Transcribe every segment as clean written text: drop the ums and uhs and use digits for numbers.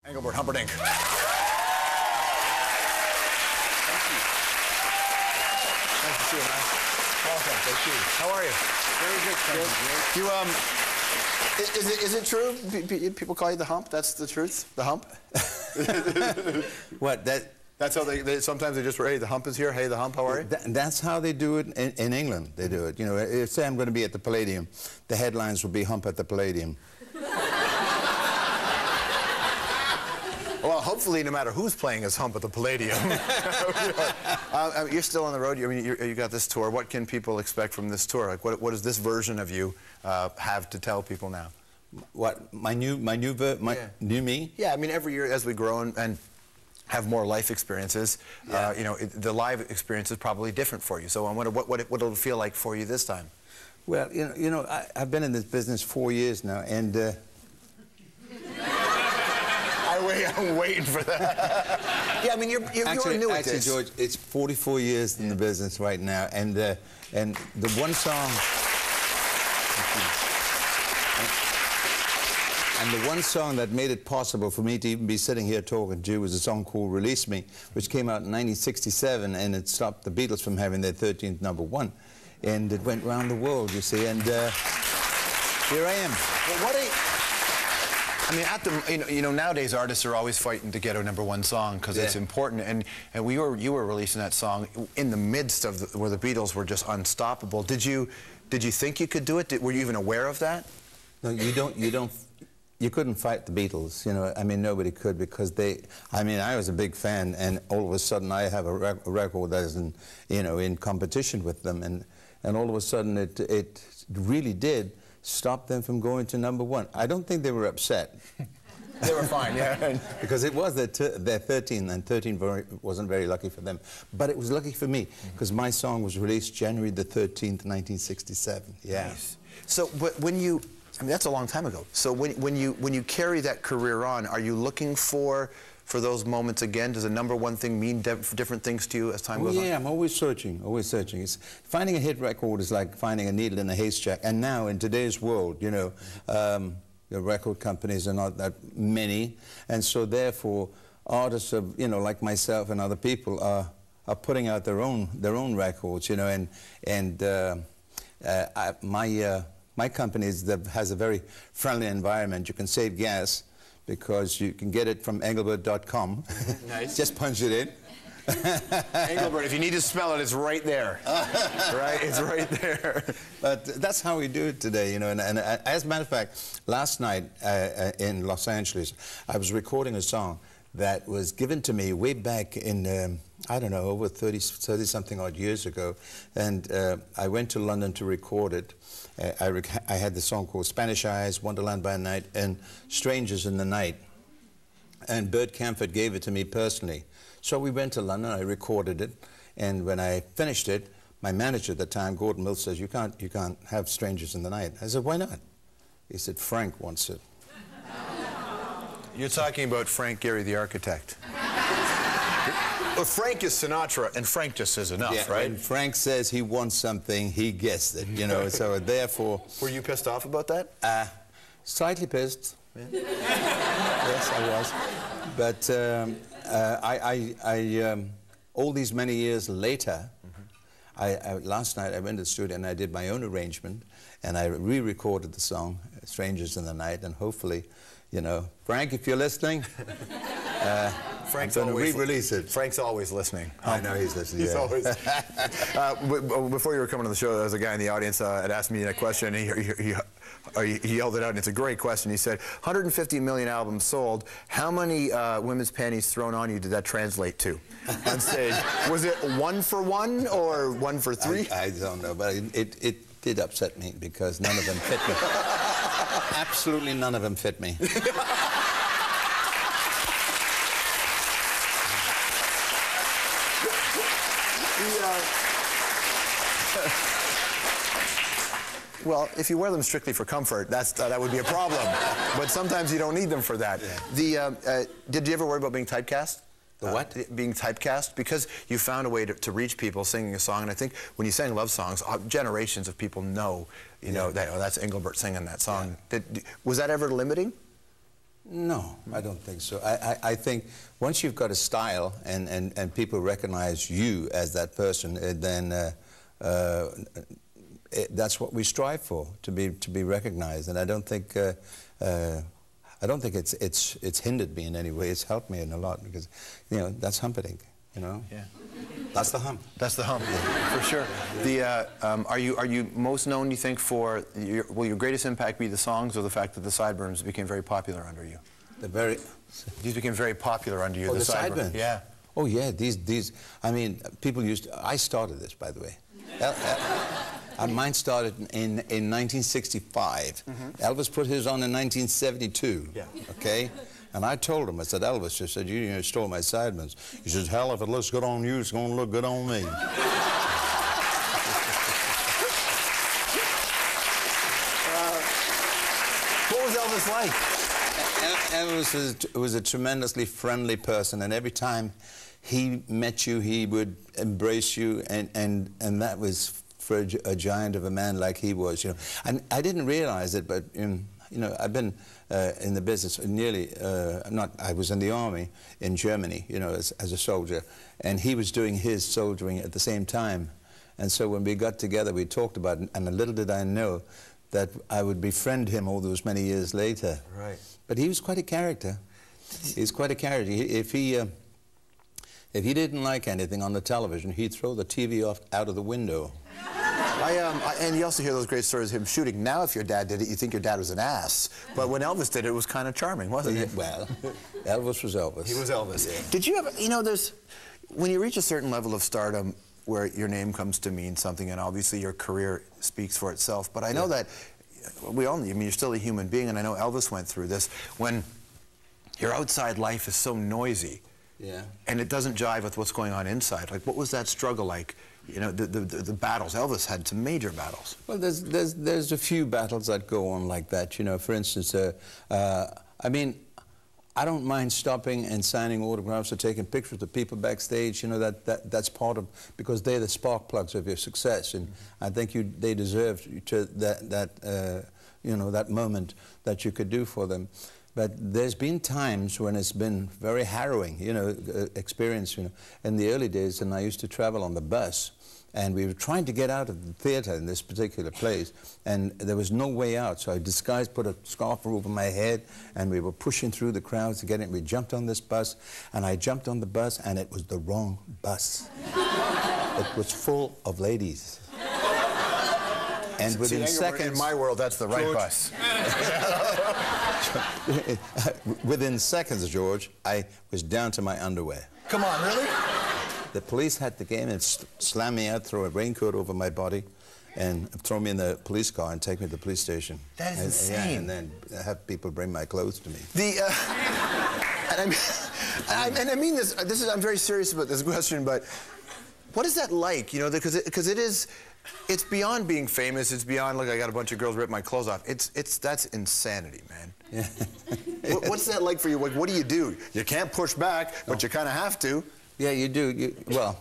Engelbert Humperdinck. Thank you. Nice to see you, man. Welcome. Thank you. How are you? Very good. Thank you. Is it true? People call you the Hump? That's the truth? The Hump? What? That's how they sometimes they just hey, the Hump is here. Hey, the Hump, how are you? That's how they do it in England. They do it. You know, say I'm going to be at the Palladium, the headlines will be Hump at the Palladium. Well, hopefully, no matter who's playing as Hump at the Palladium. You're still on the road. I mean, you got this tour. What can people expect from this tour? Like, what does this version of you have to tell people now? What my new me? Yeah, I mean, every year as we grow and have more life experiences, yeah. You know, the live experience is probably different for you. So I wonder what it'll feel like for you this time. Well, you know, I've been in this business 4 years now, and. I'm waiting for that. Yeah, I mean, you're new at this. Actually, George, it's 44 years in the business right now, and the one song, and the one song that made it possible for me to even be sitting here talking to you was a song called "Release Me," which came out in 1967, and it stopped the Beatles from having their 13th #1, and it went around the world, you see, and here I am. Well, I mean, you know, nowadays artists are always fighting to get a #1 song because it's important. And you were releasing that song in the midst of where the Beatles were just unstoppable. Did you think you could do it? Were you even aware of that? No, you couldn't fight the Beatles. You know, I mean, nobody could because I mean, I was a big fan, and all of a sudden I have a record that is in competition with them, and all of a sudden it really did stop them from going to #1. I don't think they were upset. They were fine, yeah. Because it was their 13, and 13 wasn't very lucky for them. But it was lucky for me, because my song was released January the 13th, 1967. Yeah. Nice. So when you, I mean, that's a long time ago. So when you carry that career on, are you looking for those moments again? Does a #1 thing mean different things to you as time goes on? Yeah, I'm always searching, always searching. Finding a hit record is like finding a needle in a haystack. And now, in today's world, you know, the record companies are not that many. And so, therefore, artists, you know, like myself and other people are putting out their own records, you know, and my company has a very friendly environment. You can save gas, because you can get it from Engelbert.com. Nice. Just punch it in. Engelbert, if you need to spell it, it's right there. Right? It's right there. But that's how we do it today, you know. And as a matter of fact, last night in Los Angeles, I was recording a song that was given to me way back in, I don't know, over 30-something odd years ago. And I went to London to record it. I had the song called Spanish Eyes, Wonderland by Night, and Strangers in the Night. And Bert Camford gave it to me personally. So we went to London, I recorded it, and when I finished it, my manager at the time, Gordon Mills, says, you can't have Strangers in the Night. I said, why not? He said, Frank wants it. You're talking about Frank Gehry, the architect. Well, Frank is Sinatra, and Frank just says enough, yeah, right? When Frank says he wants something, he gets it, you know, so therefore... Were you pissed off about that? Slightly pissed. Yeah. Yes, I was. But all these many years later, last night I went to the studio and I did my own arrangement, and I re-recorded the song, Strangers in the Night, and hopefully, you know, Frank, if you're listening, Frank's going to always re-release it. Frank's always listening. I know he's listening. He's yeah. always. Before you were coming on the show, there was a guy in the audience had asked me a question, and he yelled it out, and it's a great question. He said, 150 million albums sold. How many women's panties thrown on you did that translate to on stage? Was it 1 for 1 or 1 for 3? I don't know, but it did upset me because none of them fit me. Absolutely none of them fit me. Well, if you wear them strictly for comfort, that would be a problem. But sometimes you don't need them for that. Yeah. Did you ever worry about being typecast? The what? Being typecast, because you found a way to reach people singing a song, and I think when you sang love songs, generations of people know, you know, that, oh, that's Engelbert singing that song. Yeah. Was that ever limiting? No, I don't think so. I think once you've got a style and people recognize you as that person, then that's what we strive for, to be recognized. And I don't think it's hindered me in any way. It's helped me in a lot because, you know, that's Humperdinck, you know. Yeah. That's the hump. That's the hump, yeah, for sure. The are you most known, you think, for will your greatest impact be the songs or the fact that the sideburns became very popular under you? These became very popular under you. Oh, the sideburns. Yeah. Oh yeah, these. I mean, people used. I started this, by the way. Mine started in 1965. Elvis put his on in 1972. Yeah. Okay. And I told him, I said, Elvis, I said, you stole my sideburns. He says, hell, if it looks good on you, it's going to look good on me. What was Elvis like? Elvis was a tremendously friendly person, and every time he met you, he would embrace you, and that was for a giant of a man like he was, you know. And I didn't realize it, but you know, I've been in the business nearly, I was in the army in Germany, you know, as a soldier, and he was doing his soldiering at the same time. And so when we got together, we talked about it, and little did I know that I would befriend him all those many years later. Right. But he was quite a character. He's quite a character. If he didn't like anything on the television, he'd throw the TV out of the window. And you also hear those great stories of him shooting. Now, if your dad did it, you think your dad was an ass. But when Elvis did it, it was kind of charming, wasn't it? Well, Elvis was Elvis. He was Elvis. Yeah. Did you ever, you know, when you reach a certain level of stardom where your name comes to mean something, and obviously your career speaks for itself, but I know that we all, I mean, you're still a human being, and I know Elvis went through this, when your outside life is so noisy, and it doesn't jive with what's going on inside. Like, what was that struggle like? You know, the battles. Elvis had some major battles. Well, there's a few battles that go on like that. You know, for instance, I mean, I don't mind stopping and signing autographs or taking pictures of people backstage. You know, that's part of, because they're the spark plugs of your success, and I think they deserve that you know, that moment that you could do for them. But there's been times when it's been very harrowing, you know, experience, you know. In the early days, and I used to travel on the bus, and we were trying to get out of the theater in this particular place, and there was no way out, so I put a scarf over my head, and we were pushing through the crowds to get in. We jumped on this bus, and I jumped on the bus, and it was the wrong bus. It was full of ladies. And within seconds... In my world, that's the right bus. Within seconds, George, I was down to my underwear. Come on, really? The police had to get in and slam me out, throw a raincoat over my body, and throw me in the police car and take me to the police station. That is insane. Yeah, and then have people bring my clothes to me. And I mean this is, I'm very serious about this question, but what is that like? You know, because it's beyond being famous. It's beyond, look, I got a bunch of girls rip my clothes off. That's insanity, man. Yeah. What's that like for you? Like, what do? You can't push back, but you kind of have to. Yeah, you do. Well,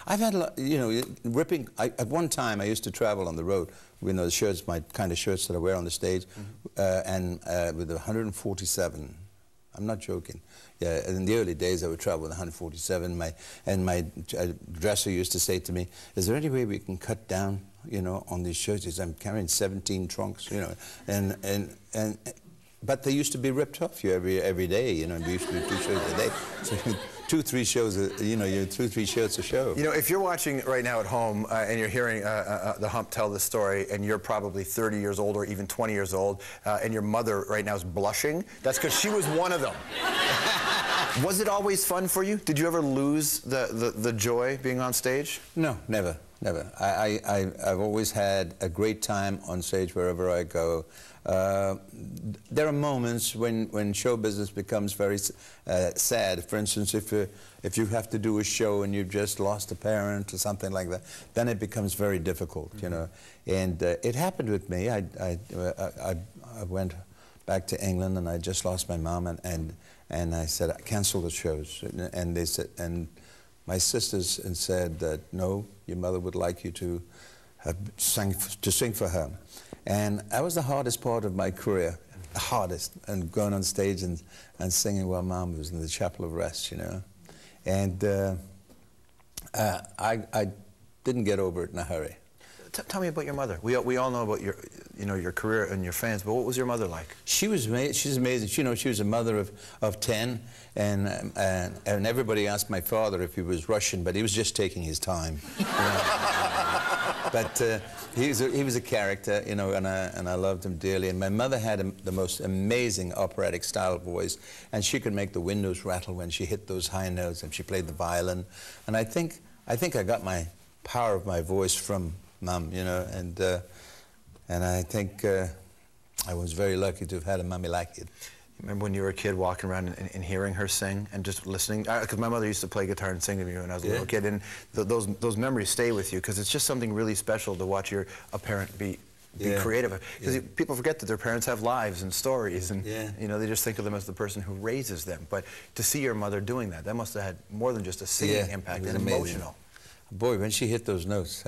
I've had a lot, you know, ripping. At one time, I used to travel on the road. You know, the shirts, my kind of shirts that I wear on the stage, and with 147. I'm not joking. Yeah, in the early days, I would travel with 147. My dresser used to say to me, "Is there any way we can cut down, you know, on these shirts?" He said, "I'm carrying 17 trunks, you know," but they used to be ripped off you every day. You know, we used to do 2 shows a day. So 2-3 shows, you know, 2-3 shirts a show. You know, if you're watching right now at home and you're hearing the Hump tell this story, and you're probably 30 years old or even 20 years old, and your mother right now is blushing, that's because she was one of them. Was it always fun for you? Did you ever lose the joy being on stage? No, never, never. I've always had a great time on stage wherever I go. There are moments when show business becomes very sad. For instance, if you have to do a show and you've just lost a parent or something like that, then it becomes very difficult, you know. And it happened with me. I went back to England, and I just lost my mom, and I said, cancel the shows. And they said, and my sisters said that, no, your mother would like you to sing for her. And that was the hardest part of my career. hardest, and going on stage and singing while Mom was in the chapel of rest, you know. And I didn't get over it in a hurry. Tell me about your mother. We all know about your career and your fans, but what was your mother like? She's amazing. You know, she was a mother of 10, and everybody asked my father if he was Russian, but he was just taking his time. You know? But he was a character, you know, and I loved him dearly. And my mother had the most amazing operatic style voice, and she could make the windows rattle when she hit those high notes, and she played the violin. And I think I got my power of my voice from Mum, you know, and I think I was very lucky to have had a mummy like it. Remember when you were a kid walking around and hearing her sing and just listening? Because my mother used to play guitar and sing to me when I was a little kid, and those memories stay with you because it's just something really special to watch a parent be creative. Because people forget that their parents have lives and stories, and you know, they just think of them as the person who raises them. But to see your mother doing that must have had more than just a singing impact, and emotional. Boy, when she hit those notes,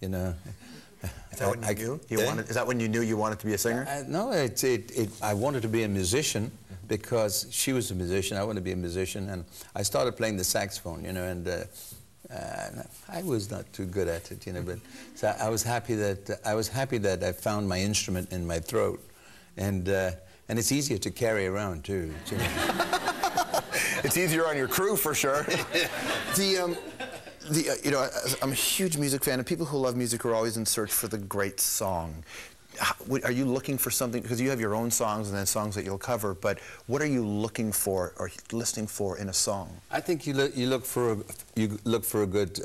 you know. Is that when you knew? Is that when you knew you wanted to be a singer? No, I wanted to be a musician because she was a musician. I wanted to be a musician, and I started playing the saxophone, you know, and I was not too good at it, you know. But so I was happy that I found my instrument in my throat, and it's easier to carry around too. You know? It's easier on your crew for sure. You know, I'm a huge music fan, and people who love music are always in search for the great song. Are you looking for something, because you have your own songs and then songs that you'll cover, but what are you looking for or listening for in a song? I think you look for a good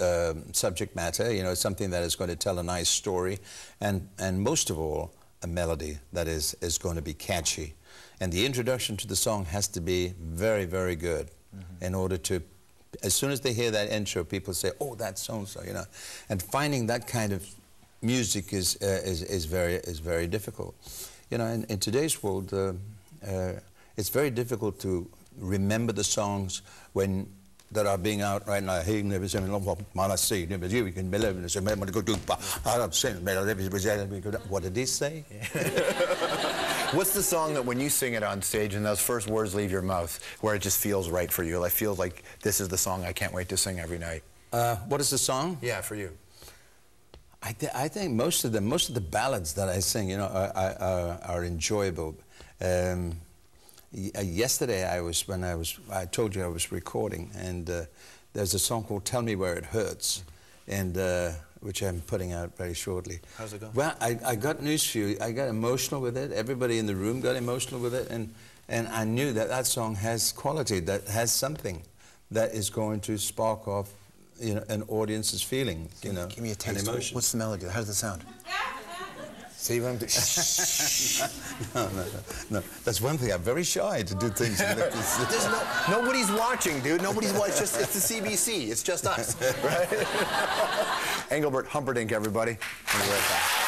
subject matter, you know, something that is going to tell a nice story, and most of all, a melody that is going to be catchy. And the introduction to the song has to be very, very good in order to, as soon as they hear that intro, people say, "Oh, that's so-and-so," you know. And finding that kind of music is very difficult. You know, in today's world, it's very difficult to remember the songs that are being out right now. What did he say? What's the song that when you sing it on stage and those first words leave your mouth, where it just feels right for you? I feel like this is the song I can't wait to sing every night. What is the song? Yeah, for you. I think most of the ballads that I sing, you know, are enjoyable. Yesterday I told you I was recording, and there's a song called "Tell Me Where It Hurts," and which I'm putting out very shortly. How's it go? Well, I got news for you. I got emotional with it. Everybody in the room got emotional with it, and I knew that song has quality, that has something that is going to spark off, you know, an audience's feelings, you know, give me a taste. and emotion. What's the melody? How does it sound? See what I'm doing? No. That's one thing. I'm very shy to do things like this. Nobody's watching, dude. Nobody's watching. It's the CBC. It's just us, right? Engelbert Humperdinck, everybody. We'll be right back.